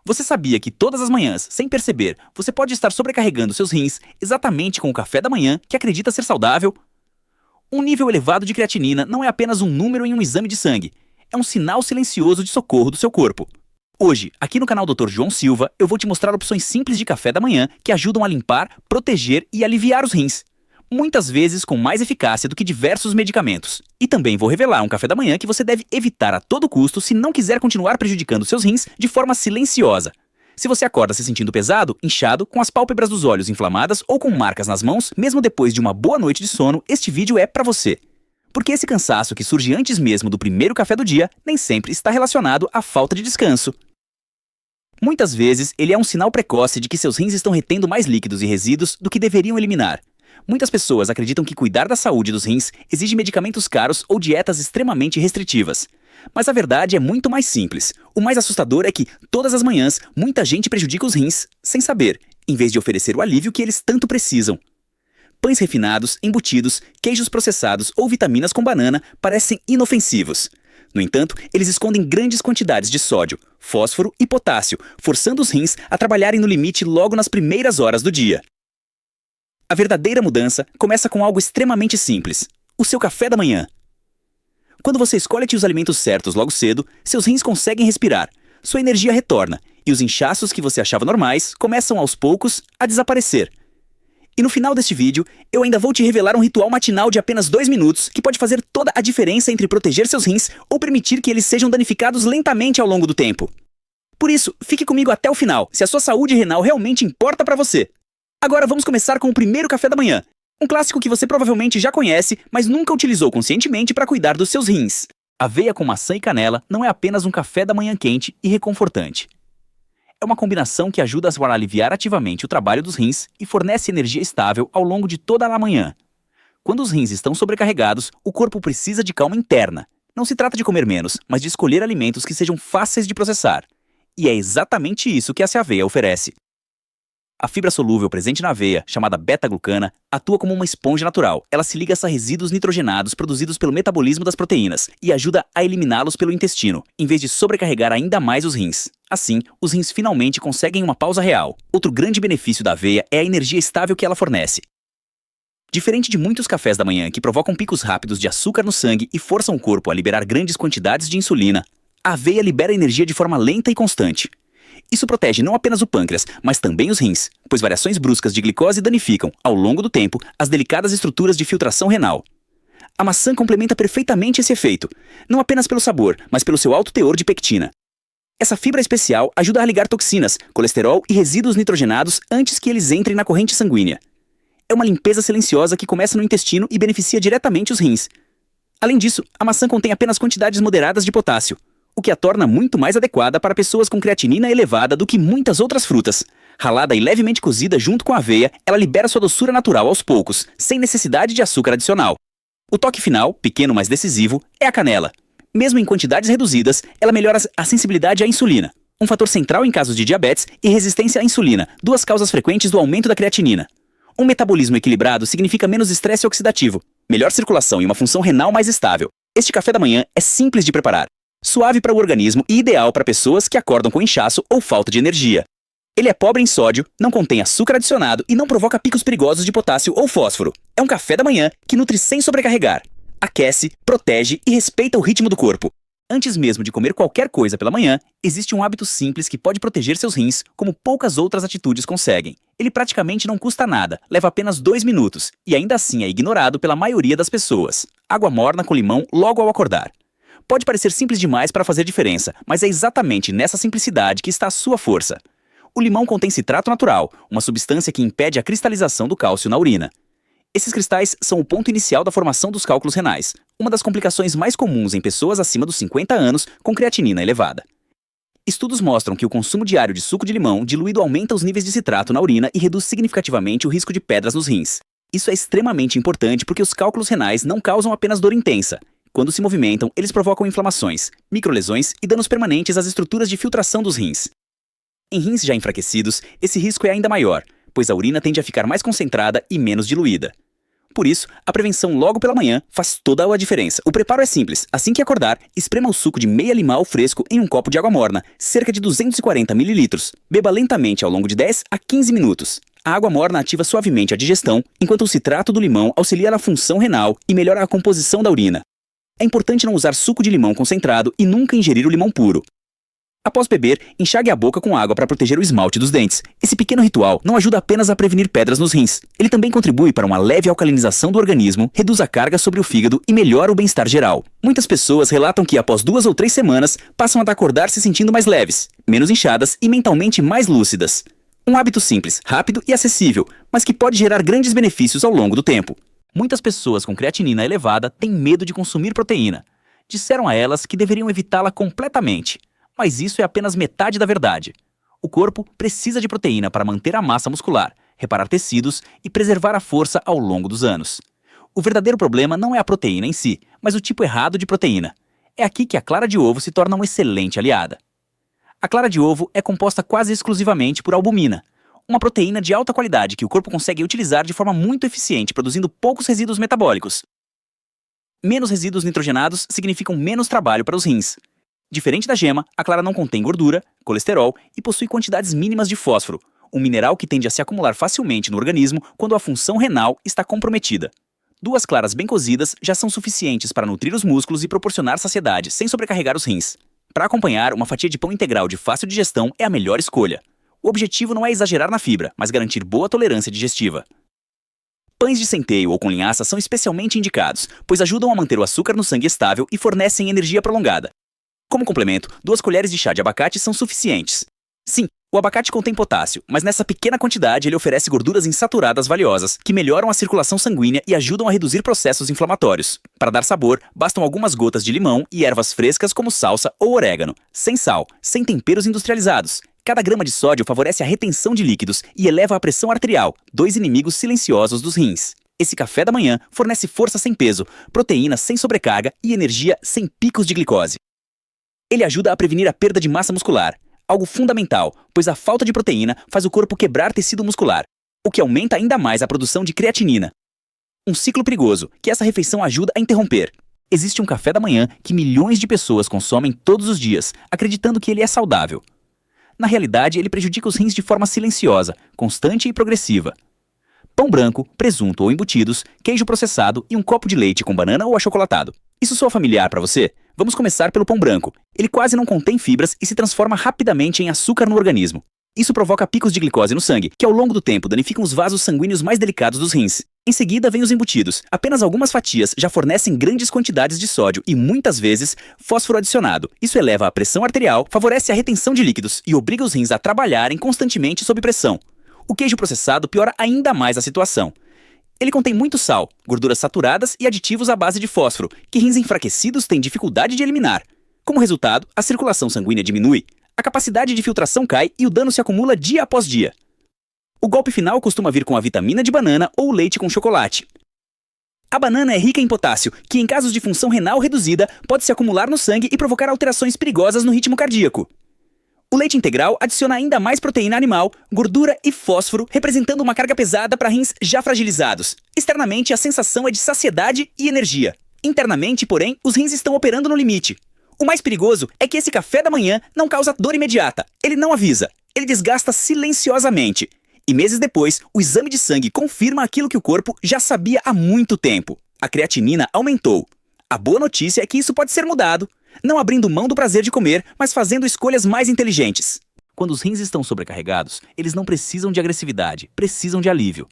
Você sabia que todas as manhãs, sem perceber, você pode estar sobrecarregando seus rins exatamente com o café da manhã que acredita ser saudável? Um nível elevado de creatinina não é apenas um número em um exame de sangue. É um sinal silencioso de socorro do seu corpo. Hoje, aqui no canal Dr. João Silva, eu vou te mostrar opções simples de café da manhã que ajudam a limpar, proteger e aliviar os rins. Muitas vezes com mais eficácia do que diversos medicamentos. E também vou revelar um café da manhã que você deve evitar a todo custo se não quiser continuar prejudicando seus rins de forma silenciosa. Se você acorda se sentindo pesado, inchado, com as pálpebras dos olhos inflamadas ou com marcas nas mãos, mesmo depois de uma boa noite de sono, este vídeo é pra você. Porque esse cansaço que surge antes mesmo do primeiro café do dia, nem sempre está relacionado à falta de descanso. Muitas vezes, ele é um sinal precoce de que seus rins estão retendo mais líquidos e resíduos do que deveriam eliminar. Muitas pessoas acreditam que cuidar da saúde dos rins exige medicamentos caros ou dietas extremamente restritivas. Mas a verdade é muito mais simples. O mais assustador é que, todas as manhãs, muita gente prejudica os rins, sem saber, em vez de oferecer o alívio que eles tanto precisam. Pães refinados, embutidos, queijos processados ou vitaminas com banana parecem inofensivos. No entanto, eles escondem grandes quantidades de sódio, fósforo e potássio, forçando os rins a trabalharem no limite logo nas primeiras horas do dia. A verdadeira mudança começa com algo extremamente simples: o seu café da manhã. Quando você escolhe os alimentos certos logo cedo, seus rins conseguem respirar, sua energia retorna e os inchaços que você achava normais começam aos poucos a desaparecer. E no final deste vídeo, eu ainda vou te revelar um ritual matinal de apenas 2 minutos que pode fazer toda a diferença entre proteger seus rins ou permitir que eles sejam danificados lentamente ao longo do tempo. Por isso, fique comigo até o final, se a sua saúde renal realmente importa pra você. Agora vamos começar com o primeiro café da manhã. Um clássico que você provavelmente já conhece, mas nunca utilizou conscientemente para cuidar dos seus rins. Aveia com maçã e canela não é apenas um café da manhã quente e reconfortante. É uma combinação que ajuda a aliviar ativamente o trabalho dos rins e fornece energia estável ao longo de toda a manhã. Quando os rins estão sobrecarregados, o corpo precisa de calma interna. Não se trata de comer menos, mas de escolher alimentos que sejam fáceis de processar. E é exatamente isso que essa aveia oferece. A fibra solúvel presente na aveia, chamada beta-glucana, atua como uma esponja natural. Ela se liga a resíduos nitrogenados produzidos pelo metabolismo das proteínas e ajuda a eliminá-los pelo intestino, em vez de sobrecarregar ainda mais os rins. Assim, os rins finalmente conseguem uma pausa real. Outro grande benefício da aveia é a energia estável que ela fornece. Diferente de muitos cafés da manhã que provocam picos rápidos de açúcar no sangue e forçam o corpo a liberar grandes quantidades de insulina, a aveia libera energia de forma lenta e constante. Isso protege não apenas o pâncreas, mas também os rins, pois variações bruscas de glicose danificam, ao longo do tempo, as delicadas estruturas de filtração renal. A maçã complementa perfeitamente esse efeito, não apenas pelo sabor, mas pelo seu alto teor de pectina. Essa fibra especial ajuda a ligar toxinas, colesterol e resíduos nitrogenados antes que eles entrem na corrente sanguínea. É uma limpeza silenciosa que começa no intestino e beneficia diretamente os rins. Além disso, a maçã contém apenas quantidades moderadas de potássio, o que a torna muito mais adequada para pessoas com creatinina elevada do que muitas outras frutas. Ralada e levemente cozida junto com a aveia, ela libera sua doçura natural aos poucos, sem necessidade de açúcar adicional. O toque final, pequeno mas decisivo, é a canela. Mesmo em quantidades reduzidas, ela melhora a sensibilidade à insulina, um fator central em casos de diabetes e resistência à insulina, duas causas frequentes do aumento da creatinina. Um metabolismo equilibrado significa menos estresse oxidativo, melhor circulação e uma função renal mais estável. Este café da manhã é simples de preparar, suave para o organismo e ideal para pessoas que acordam com inchaço ou falta de energia. Ele é pobre em sódio, não contém açúcar adicionado e não provoca picos perigosos de potássio ou fósforo. É um café da manhã que nutre sem sobrecarregar, aquece, protege e respeita o ritmo do corpo. Antes mesmo de comer qualquer coisa pela manhã, existe um hábito simples que pode proteger seus rins, como poucas outras atitudes conseguem. Ele praticamente não custa nada, leva apenas 2 minutos e ainda assim é ignorado pela maioria das pessoas. Água morna com limão logo ao acordar. Pode parecer simples demais para fazer diferença, mas é exatamente nessa simplicidade que está a sua força. O limão contém citrato natural, uma substância que impede a cristalização do cálcio na urina. Esses cristais são o ponto inicial da formação dos cálculos renais, uma das complicações mais comuns em pessoas acima dos 50 anos com creatinina elevada. Estudos mostram que o consumo diário de suco de limão diluído aumenta os níveis de citrato na urina e reduz significativamente o risco de pedras nos rins. Isso é extremamente importante porque os cálculos renais não causam apenas dor intensa. Quando se movimentam, eles provocam inflamações, microlesões e danos permanentes às estruturas de filtração dos rins. Em rins já enfraquecidos, esse risco é ainda maior, pois a urina tende a ficar mais concentrada e menos diluída. Por isso, a prevenção logo pela manhã faz toda a diferença. O preparo é simples. Assim que acordar, esprema o suco de meia limão fresco em um copo de água morna, cerca de 240 ml. Beba lentamente ao longo de 10 a 15 minutos. A água morna ativa suavemente a digestão, enquanto o citrato do limão auxilia na função renal e melhora a composição da urina. É importante não usar suco de limão concentrado e nunca ingerir o limão puro. Após beber, enxague a boca com água para proteger o esmalte dos dentes. Esse pequeno ritual não ajuda apenas a prevenir pedras nos rins. Ele também contribui para uma leve alcalinização do organismo, reduz a carga sobre o fígado e melhora o bem-estar geral. Muitas pessoas relatam que após 2 ou 3 semanas, passam a acordar se sentindo mais leves, menos inchadas e mentalmente mais lúcidas. Um hábito simples, rápido e acessível, mas que pode gerar grandes benefícios ao longo do tempo. Muitas pessoas com creatinina elevada têm medo de consumir proteína. Disseram a elas que deveriam evitá-la completamente. Mas isso é apenas metade da verdade. O corpo precisa de proteína para manter a massa muscular, reparar tecidos e preservar a força ao longo dos anos. O verdadeiro problema não é a proteína em si, mas o tipo errado de proteína. É aqui que a clara de ovo se torna uma excelente aliada. A clara de ovo é composta quase exclusivamente por albumina, uma proteína de alta qualidade que o corpo consegue utilizar de forma muito eficiente, produzindo poucos resíduos metabólicos. Menos resíduos nitrogenados significam menos trabalho para os rins. Diferente da gema, a clara não contém gordura, colesterol e possui quantidades mínimas de fósforo, um mineral que tende a se acumular facilmente no organismo quando a função renal está comprometida. 2 claras bem cozidas já são suficientes para nutrir os músculos e proporcionar saciedade, sem sobrecarregar os rins. Para acompanhar, uma fatia de pão integral de fácil digestão é a melhor escolha. O objetivo não é exagerar na fibra, mas garantir boa tolerância digestiva. Pães de centeio ou com linhaça são especialmente indicados, pois ajudam a manter o açúcar no sangue estável e fornecem energia prolongada. Como complemento, 2 colheres de chá de abacate são suficientes. Sim, o abacate contém potássio, mas nessa pequena quantidade ele oferece gorduras insaturadas valiosas, que melhoram a circulação sanguínea e ajudam a reduzir processos inflamatórios. Para dar sabor, bastam algumas gotas de limão e ervas frescas como salsa ou orégano, sem sal, sem temperos industrializados. Cada grama de sódio favorece a retenção de líquidos e eleva a pressão arterial, 2 inimigos silenciosos dos rins. Esse café da manhã fornece força sem peso, proteína sem sobrecarga e energia sem picos de glicose. Ele ajuda a prevenir a perda de massa muscular, algo fundamental, pois a falta de proteína faz o corpo quebrar tecido muscular, o que aumenta ainda mais a produção de creatinina. Um ciclo perigoso, que essa refeição ajuda a interromper. Existe um café da manhã que milhões de pessoas consomem todos os dias, acreditando que ele é saudável. Na realidade, ele prejudica os rins de forma silenciosa, constante e progressiva. Pão branco, presunto ou embutidos, queijo processado e um copo de leite com banana ou achocolatado. Isso soa familiar para você? Vamos começar pelo pão branco. Ele quase não contém fibras e se transforma rapidamente em açúcar no organismo. Isso provoca picos de glicose no sangue, que ao longo do tempo danificam os vasos sanguíneos mais delicados dos rins. Em seguida vem os embutidos. Apenas algumas fatias já fornecem grandes quantidades de sódio e, muitas vezes, fósforo adicionado. Isso eleva a pressão arterial, favorece a retenção de líquidos e obriga os rins a trabalharem constantemente sob pressão. O queijo processado piora ainda mais a situação. Ele contém muito sal, gorduras saturadas e aditivos à base de fósforo, que rins enfraquecidos têm dificuldade de eliminar. Como resultado, a circulação sanguínea diminui, a capacidade de filtração cai e o dano se acumula dia após dia. O golpe final costuma vir com a vitamina de banana ou leite com chocolate. A banana é rica em potássio, que em casos de função renal reduzida pode se acumular no sangue e provocar alterações perigosas no ritmo cardíaco. O leite integral adiciona ainda mais proteína animal, gordura e fósforo, representando uma carga pesada para rins já fragilizados. Externamente, a sensação é de saciedade e energia. Internamente, porém, os rins estão operando no limite. O mais perigoso é que esse café da manhã não causa dor imediata. Ele não avisa. Ele desgasta silenciosamente. E meses depois, o exame de sangue confirma aquilo que o corpo já sabia há muito tempo. A creatinina aumentou. A boa notícia é que isso pode ser mudado. Não abrindo mão do prazer de comer, mas fazendo escolhas mais inteligentes. Quando os rins estão sobrecarregados, eles não precisam de agressividade, precisam de alívio.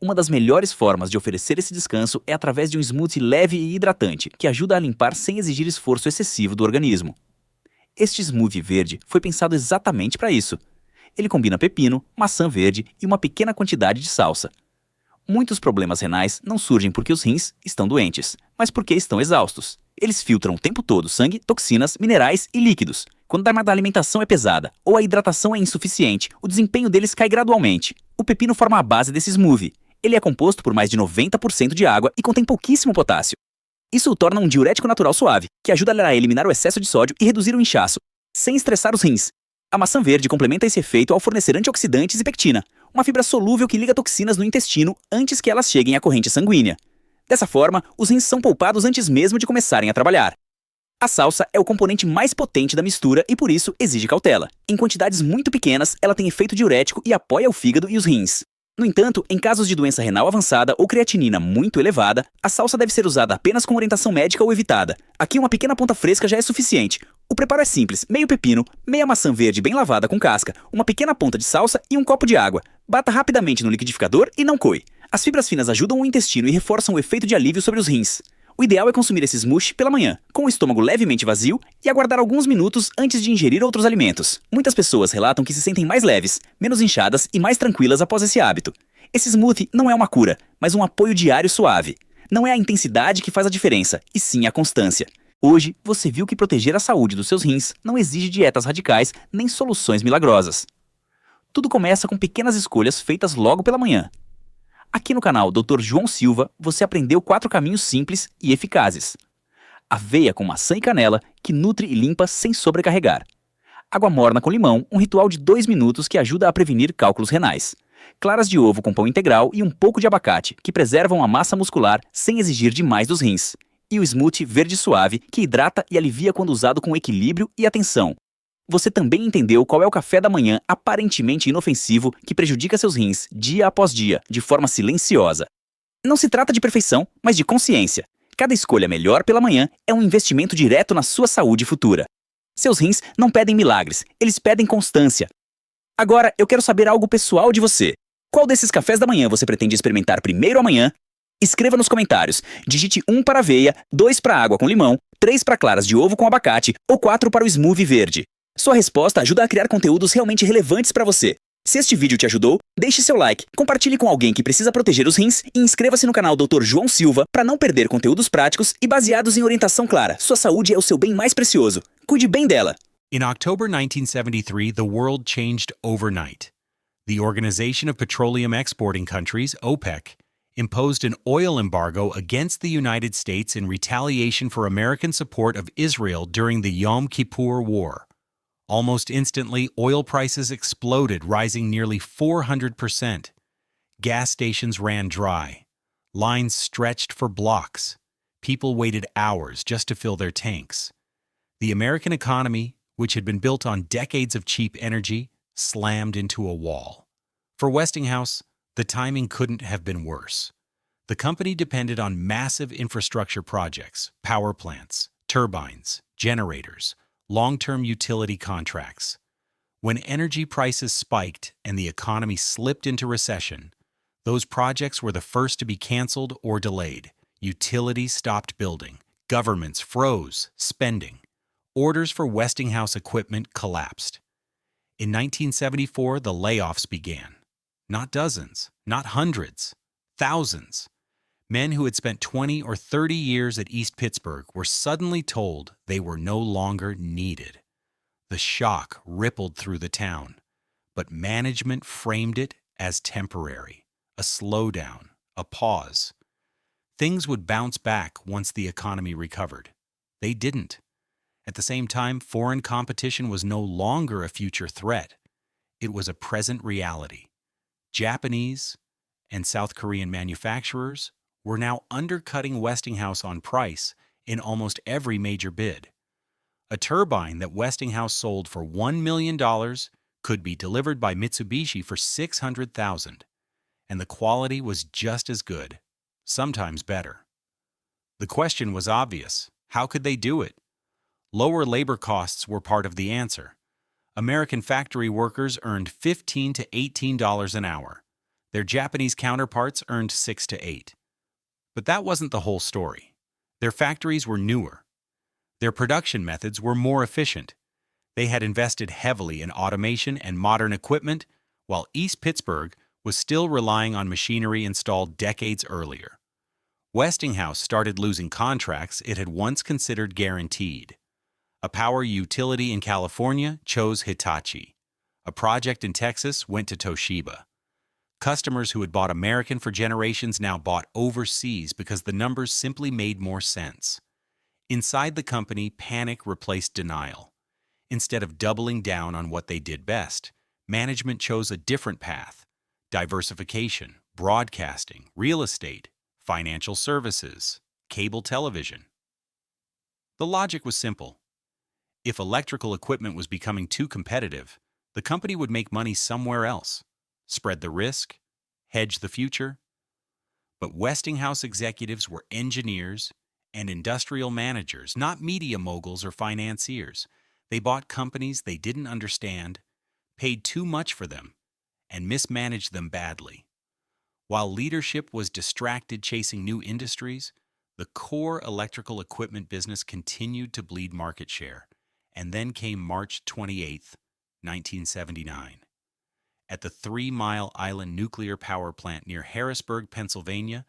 Uma das melhores formas de oferecer esse descanso é através de um smoothie leve e hidratante, que ajuda a limpar sem exigir esforço excessivo do organismo. Este smoothie verde foi pensado exatamente para isso. Ele combina pepino, maçã verde e uma pequena quantidade de salsa. Muitos problemas renais não surgem porque os rins estão doentes, mas porque estão exaustos. Eles filtram o tempo todo sangue, toxinas, minerais e líquidos. Quando a alimentação é pesada ou a hidratação é insuficiente, o desempenho deles cai gradualmente. O pepino forma a base desse smoothie. Ele é composto por mais de 90% de água e contém pouquíssimo potássio. Isso o torna um diurético natural suave, que ajuda a eliminar o excesso de sódio e reduzir o inchaço, sem estressar os rins. A maçã verde complementa esse efeito ao fornecer antioxidantes e pectina, uma fibra solúvel que liga toxinas no intestino antes que elas cheguem à corrente sanguínea. Dessa forma, os rins são poupados antes mesmo de começarem a trabalhar. A salsa é o componente mais potente da mistura e por isso exige cautela. Em quantidades muito pequenas, ela tem efeito diurético e apoia o fígado e os rins. No entanto, em casos de doença renal avançada ou creatinina muito elevada, a salsa deve ser usada apenas com orientação médica ou evitada. Aqui uma pequena ponta fresca já é suficiente. O preparo é simples: meio pepino, meia maçã verde bem lavada com casca, uma pequena ponta de salsa e um copo de água. Bata rapidamente no liquidificador e não coe. As fibras finas ajudam o intestino e reforçam o efeito de alívio sobre os rins. O ideal é consumir esse smoothie pela manhã, com o estômago levemente vazio e aguardar alguns minutos antes de ingerir outros alimentos. Muitas pessoas relatam que se sentem mais leves, menos inchadas e mais tranquilas após esse hábito. Esse smoothie não é uma cura, mas um apoio diário suave. Não é a intensidade que faz a diferença, e sim a constância. Hoje, você viu que proteger a saúde dos seus rins não exige dietas radicais nem soluções milagrosas. Tudo começa com pequenas escolhas feitas logo pela manhã. Aqui no canal Dr. João Silva, você aprendeu 4 caminhos simples e eficazes. Aveia com maçã e canela, que nutre e limpa sem sobrecarregar. Água morna com limão, um ritual de 2 minutos que ajuda a prevenir cálculos renais. Claras de ovo com pão integral e um pouco de abacate, que preservam a massa muscular sem exigir demais dos rins. E o smoothie verde suave, que hidrata e alivia quando usado com equilíbrio e atenção. Você também entendeu qual é o café da manhã aparentemente inofensivo que prejudica seus rins dia após dia, de forma silenciosa. Não se trata de perfeição, mas de consciência. Cada escolha melhor pela manhã é um investimento direto na sua saúde futura. Seus rins não pedem milagres, eles pedem constância. Agora, eu quero saber algo pessoal de você. Qual desses cafés da manhã você pretende experimentar primeiro amanhã? Escreva nos comentários. Digite 1 para aveia, 2 para água com limão, 3 para claras de ovo com abacate ou 4 para o smoothie verde. Sua resposta ajuda a criar conteúdos realmente relevantes para você. Se este vídeo te ajudou, deixe seu like, compartilhe com alguém que precisa proteger os rins e inscreva-se no canal Dr. João Silva para não perder conteúdos práticos e baseados em orientação clara. Sua saúde é o seu bem mais precioso. Cuide bem dela. In October 1973, the world changed overnight. The Organization of Petroleum Exporting Countries, OPEC, imposed an oil embargo against the United States in retaliation for American support of Israel during the Yom Kippur War. Almost instantly, oil prices exploded, rising nearly 400%. Gas stations ran dry. Lines stretched for blocks. People waited hours just to fill their tanks. The American economy, which had been built on decades of cheap energy, slammed into a wall. For Westinghouse, the timing couldn't have been worse. The company depended on massive infrastructure projects, power plants, turbines, generators, long-term utility contracts. When energy prices spiked and the economy slipped into recession, those projects were the first to be canceled or delayed. Utilities stopped building. Governments froze spending. Orders for Westinghouse equipment collapsed. In 1974, the layoffs began. Not dozens, not hundreds, thousands. Men who had spent 20 or 30 years at East Pittsburgh were suddenly told they were no longer needed. The shock rippled through the town, but management framed it as temporary, a slowdown, a pause. Things would bounce back once the economy recovered. They didn't. At the same time, foreign competition was no longer a future threat. It was a present reality. Japanese and South Korean manufacturers were now undercutting Westinghouse on price in almost every major bid. A turbine that Westinghouse sold for $1 million could be delivered by Mitsubishi for $600,000, and the quality was just as good, sometimes better. The question was obvious. How could they do it? Lower labor costs were part of the answer. American factory workers earned $15 to $18 an hour. Their Japanese counterparts earned $6 to $8. But that wasn't the whole story. Their factories were newer. Their production methods were more efficient. They had invested heavily in automation and modern equipment, while East Pittsburgh was still relying on machinery installed decades earlier. Westinghouse started losing contracts it had once considered guaranteed. A power utility in California chose Hitachi. A project in Texas went to Toshiba. Customers who had bought American for generations now bought overseas because the numbers simply made more sense. Inside the company, panic replaced denial. Instead of doubling down on what they did best, management chose a different path: diversification, broadcasting, real estate, financial services, cable television. The logic was simple. If electrical equipment was becoming too competitive, the company would make money somewhere else, spread the risk, hedge the future. But Westinghouse executives were engineers and industrial managers, not media moguls or financiers. They bought companies they didn't understand, paid too much for them, and mismanaged them badly. While leadership was distracted chasing new industries, the core electrical equipment business continued to bleed market share. And then came March 28, 1979. At the 3 Mile Island nuclear power plant near Harrisburg, Pennsylvania,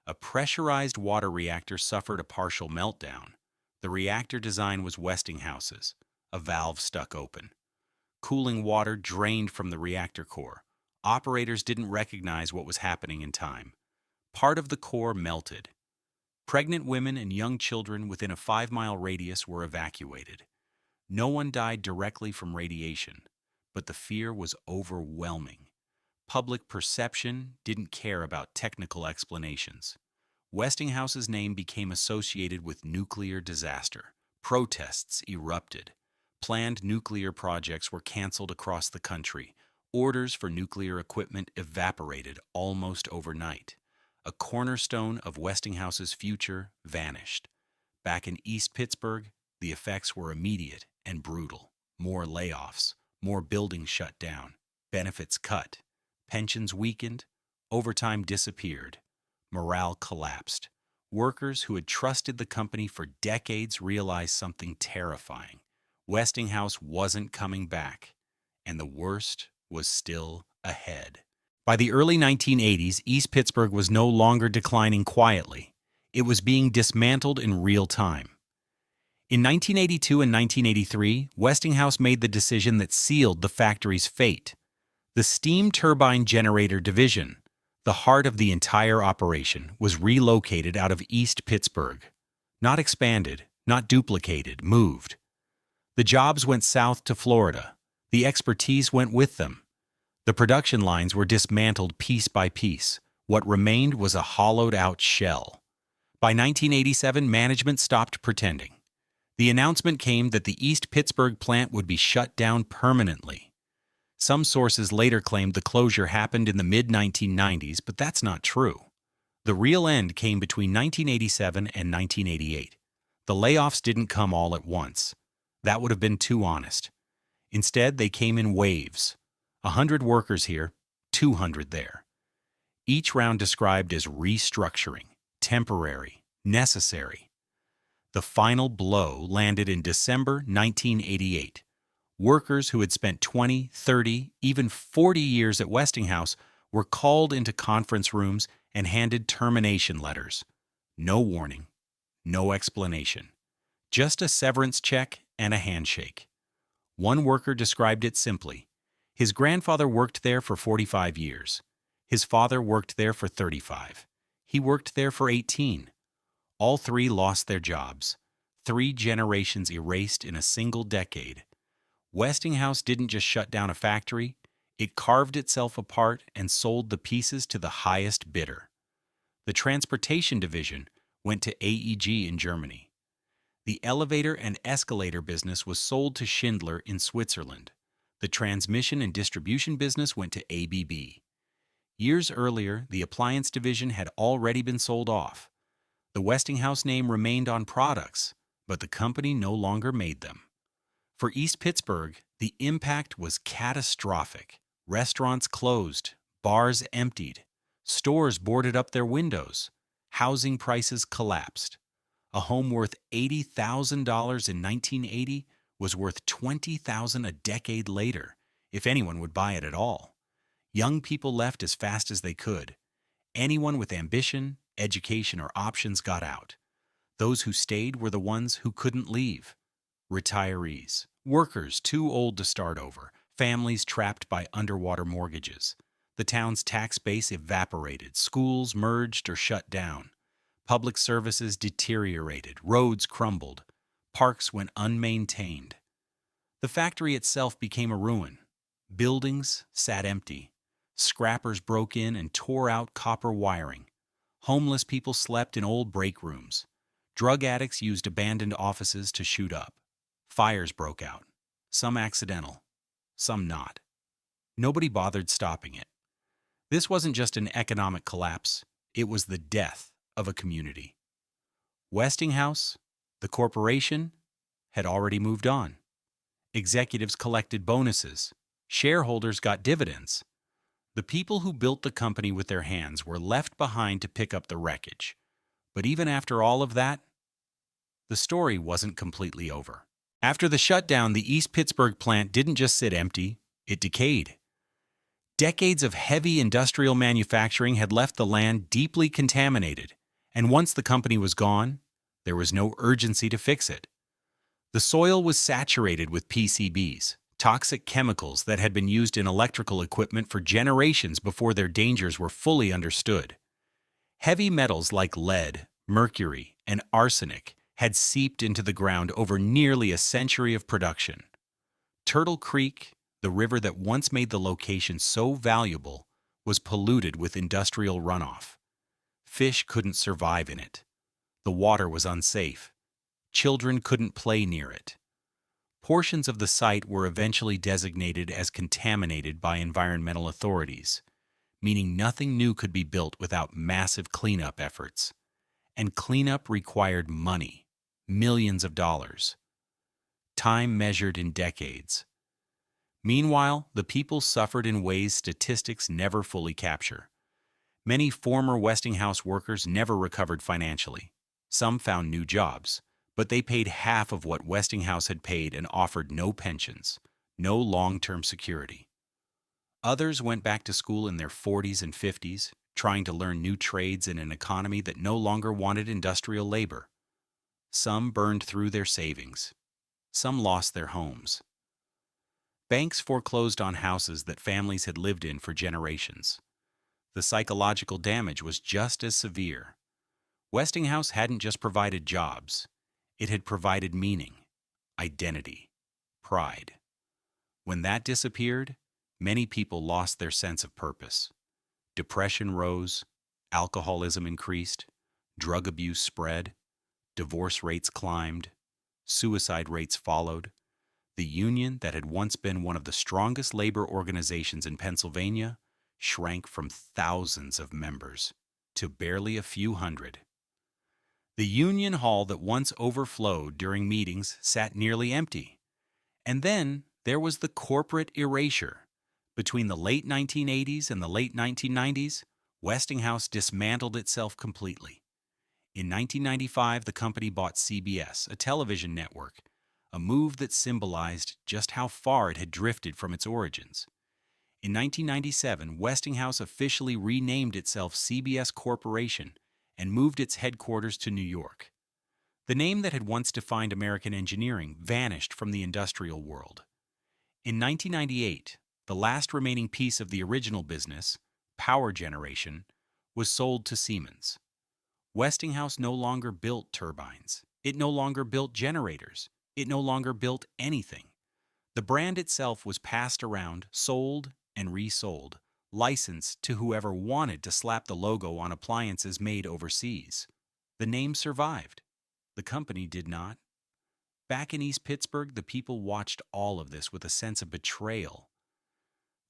a pressurized water reactor suffered a partial meltdown. The reactor design was Westinghouse's, a valve stuck open. Cooling water drained from the reactor core. Operators didn't recognize what was happening in time. Part of the core melted. Pregnant women and young children within a 5-mile radius were evacuated. No one died directly from radiation, but the fear was overwhelming. Public perception didn't care about technical explanations. Westinghouse's name became associated with nuclear disaster. Protests erupted. Planned nuclear projects were canceled across the country. Orders for nuclear equipment evaporated almost overnight. A cornerstone of Westinghouse's future vanished. Back in East Pittsburgh, the effects were immediate and brutal. More layoffs, more buildings shut down, benefits cut, pensions weakened, overtime disappeared, morale collapsed. Workers who had trusted the company for decades realized something terrifying. Westinghouse wasn't coming back, and the worst was still ahead. By the early 1980s, East Pittsburgh was no longer declining quietly. It was being dismantled in real time. In 1982 and 1983, Westinghouse made the decision that sealed the factory's fate. The steam turbine generator division, the heart of the entire operation, was relocated out of East Pittsburgh. Not expanded, not duplicated, moved. The jobs went south to Florida. The expertise went with them. The production lines were dismantled piece by piece. What remained was a hollowed-out shell. By 1987, management stopped pretending. The announcement came that the East Pittsburgh plant would be shut down permanently. Some sources later claimed the closure happened in the mid-1990s, but that's not true. The real end came between 1987 and 1988. The layoffs didn't come all at once. That would have been too honest. Instead, they came in waves. 100 workers here, 200 there. Each round described as restructuring, temporary, necessary. The final blow landed in December 1988. Workers who had spent 20, 30, even 40 years at Westinghouse were called into conference rooms and handed termination letters. No warning, no explanation. Just a severance check and a handshake. One worker described it simply. His grandfather worked there for 45 years. His father worked there for 35. He worked there for 18. All three lost their jobs. 3 generations erased in a single decade. Westinghouse didn't just shut down a factory, it carved itself apart and sold the pieces to the highest bidder. The transportation division went to AEG in Germany. The elevator and escalator business was sold to Schindler in Switzerland. The transmission and distribution business went to ABB. Years earlier, the appliance division had already been sold off. The Westinghouse name remained on products, but the company no longer made them. For East Pittsburgh, the impact was catastrophic. Restaurants closed, bars emptied, stores boarded up their windows, housing prices collapsed. A home worth $80,000 in 1980 was worth $20,000 a decade later, if anyone would buy it at all. Young people left as fast as they could. Anyone with ambition, education, or options got out. Those who stayed were the ones who couldn't leave. Retirees, workers too old to start over, families trapped by underwater mortgages. The town's tax base evaporated, schools merged or shut down. Public services deteriorated, roads crumbled, parks went unmaintained. The factory itself became a ruin. Buildings sat empty. Scrappers broke in and tore out copper wiring. Homeless people slept in old break rooms. Drug addicts used abandoned offices to shoot up. Fires broke out, some accidental, some not. Nobody bothered stopping it. This wasn't just an economic collapse, it was the death of a community. Westinghouse, the corporation, had already moved on. Executives collected bonuses. Shareholders got dividends. The people who built the company with their hands were left behind to pick up the wreckage. But even after all of that, the story wasn't completely over. After the shutdown, the East Pittsburgh plant didn't just sit empty, it decayed. Decades of heavy industrial manufacturing had left the land deeply contaminated, and once the company was gone, there was no urgency to fix it. The soil was saturated with PCBs, toxic chemicals that had been used in electrical equipment for generations before their dangers were fully understood. Heavy metals like lead, mercury, and arsenic had seeped into the ground over nearly a century of production. Turtle Creek, the river that once made the location so valuable, was polluted with industrial runoff. Fish couldn't survive in it. The water was unsafe. Children couldn't play near it. Portions of the site were eventually designated as contaminated by environmental authorities, meaning nothing new could be built without massive cleanup efforts. And cleanup required money, millions of dollars. Time measured in decades. Meanwhile, the people suffered in ways statistics never fully capture. Many former Westinghouse workers never recovered financially. Some found new jobs, but they paid half of what Westinghouse had paid and offered no pensions, no long-term security. Others went back to school in their 40s and 50s, trying to learn new trades in an economy that no longer wanted industrial labor. Some burned through their savings. Some lost their homes. Banks foreclosed on houses that families had lived in for generations. The psychological damage was just as severe. Westinghouse hadn't just provided jobs. It had provided meaning, identity, pride. When that disappeared, many people lost their sense of purpose. Depression rose, alcoholism increased, drug abuse spread, divorce rates climbed, suicide rates followed. The union that had once been one of the strongest labor organizations in Pennsylvania shrank from thousands of members to barely a few hundred. The union hall that once overflowed during meetings sat nearly empty. And then there was the corporate erasure. Between the late 1980s and the late 1990s, Westinghouse dismantled itself completely. In 1995, the company bought CBS, a television network, a move that symbolized just how far it had drifted from its origins. In 1997, Westinghouse officially renamed itself CBS Corporation and moved its headquarters to New York. The name that had once defined American engineering vanished from the industrial world. In 1998, the last remaining piece of the original business, power generation, was sold to Siemens. Westinghouse no longer built turbines. It no longer built generators. It no longer built anything. The brand itself was passed around, sold, and resold, licensed to whoever wanted to slap the logo on appliances made overseas. The name survived. The company did not. Back in East Pittsburgh, the people watched all of this with a sense of betrayal.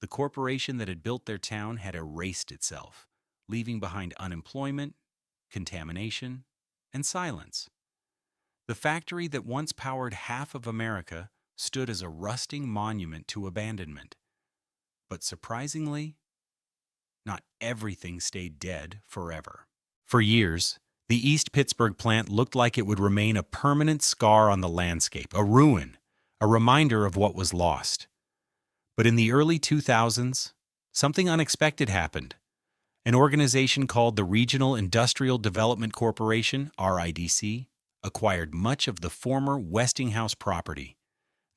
The corporation that had built their town had erased itself, leaving behind unemployment, contamination, and silence. The factory that once powered half of America stood as a rusting monument to abandonment. But surprisingly, not everything stayed dead forever. For years, the East Pittsburgh plant looked like it would remain a permanent scar on the landscape, a ruin, a reminder of what was lost. But in the early 2000s, something unexpected happened. An organization called the Regional Industrial Development Corporation, RIDC, acquired much of the former Westinghouse property.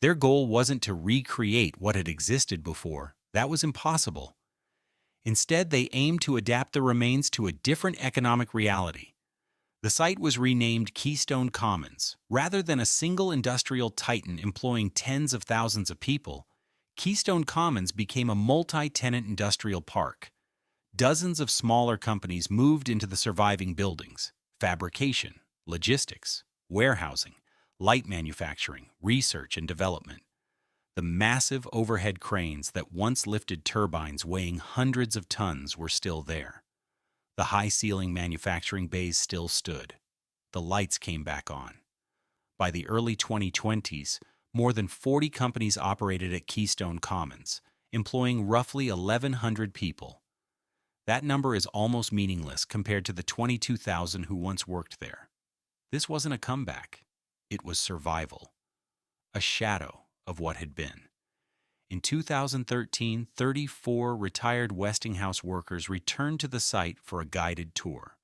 Their goal wasn't to recreate what had existed before. That was impossible. Instead, they aimed to adapt the remains to a different economic reality. The site was renamed Keystone Commons. Rather than a single industrial titan employing tens of thousands of people, Keystone Commons became a multi-tenant industrial park. Dozens of smaller companies moved into the surviving buildings: fabrication, logistics, warehousing, light manufacturing, research and development. The massive overhead cranes that once lifted turbines weighing hundreds of tons were still there. The high-ceiling manufacturing bays still stood. The lights came back on. By the early 2020s, more than 40 companies operated at Keystone Commons, employing roughly 1,100 people. That number is almost meaningless compared to the 22,000 who once worked there. This wasn't a comeback. It was survival. A shadow of what had been. In 2013, 34 retired Westinghouse workers returned to the site for a guided tour.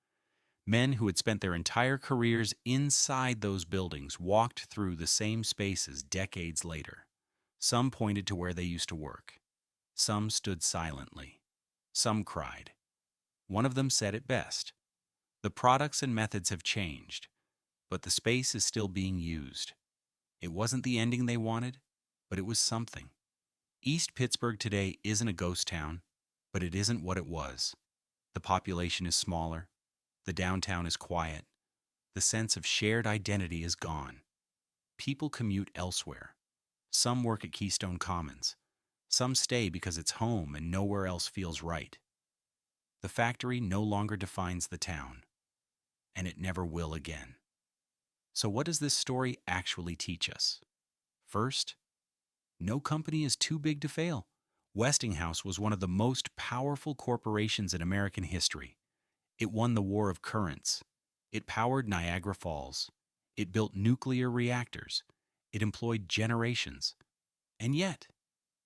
Men who had spent their entire careers inside those buildings walked through the same spaces decades later. Some pointed to where they used to work. Some stood silently. Some cried. One of them said it best. The products and methods have changed, but the space is still being used. It wasn't the ending they wanted, but it was something. East Pittsburgh today isn't a ghost town, but it isn't what it was. The population is smaller. The downtown is quiet. The sense of shared identity is gone. People commute elsewhere. Some work at Keystone Commons. Some stay because it's home and nowhere else feels right. The factory no longer defines the town, and it never will again. So what does this story actually teach us? First, no company is too big to fail. Westinghouse was one of the most powerful corporations in American history. It won the War of Currents. It powered Niagara Falls. It built nuclear reactors. It employed generations. And yet,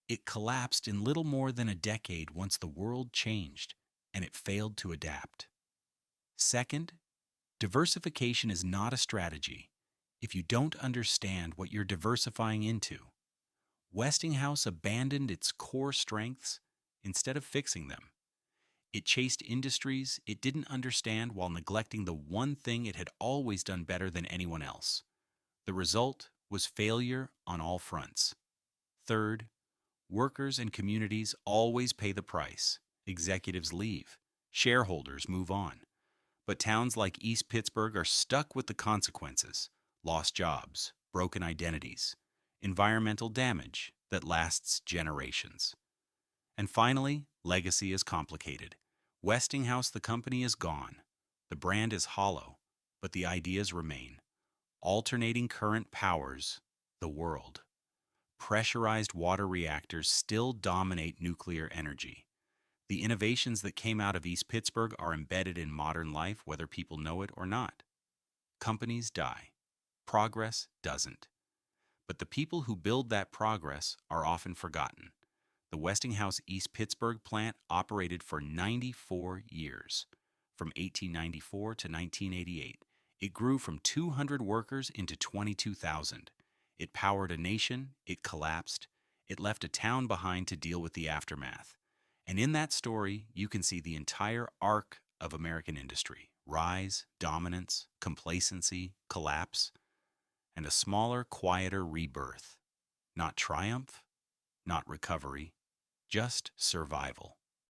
it collapsed in little more than a decade once the world changed, and it failed to adapt. Second, diversification is not a strategy if you don't understand what you're diversifying into. Westinghouse abandoned its core strengths instead of fixing them. It chased industries it didn't understand while neglecting the one thing it had always done better than anyone else. The result was failure on all fronts. Third, workers and communities always pay the price. Executives leave. Shareholders move on. But towns like East Pittsburgh are stuck with the consequences: lost jobs, broken identities, environmental damage that lasts generations. And finally, legacy is complicated. Westinghouse, the company, is gone. The brand is hollow, but the ideas remain. Alternating current powers the world. Pressurized water reactors still dominate nuclear energy. The innovations that came out of East Pittsburgh are embedded in modern life, whether people know it or not. Companies die. Progress doesn't. But the people who build that progress are often forgotten. The Westinghouse East Pittsburgh plant operated for 94 years. From 1894 to 1988, it grew from 200 workers into 22,000. It powered a nation, it collapsed, it left a town behind to deal with the aftermath. And in that story, you can see the entire arc of American industry: rise, dominance, complacency, collapse, and a smaller, quieter rebirth. Not triumph, not recovery, just survival.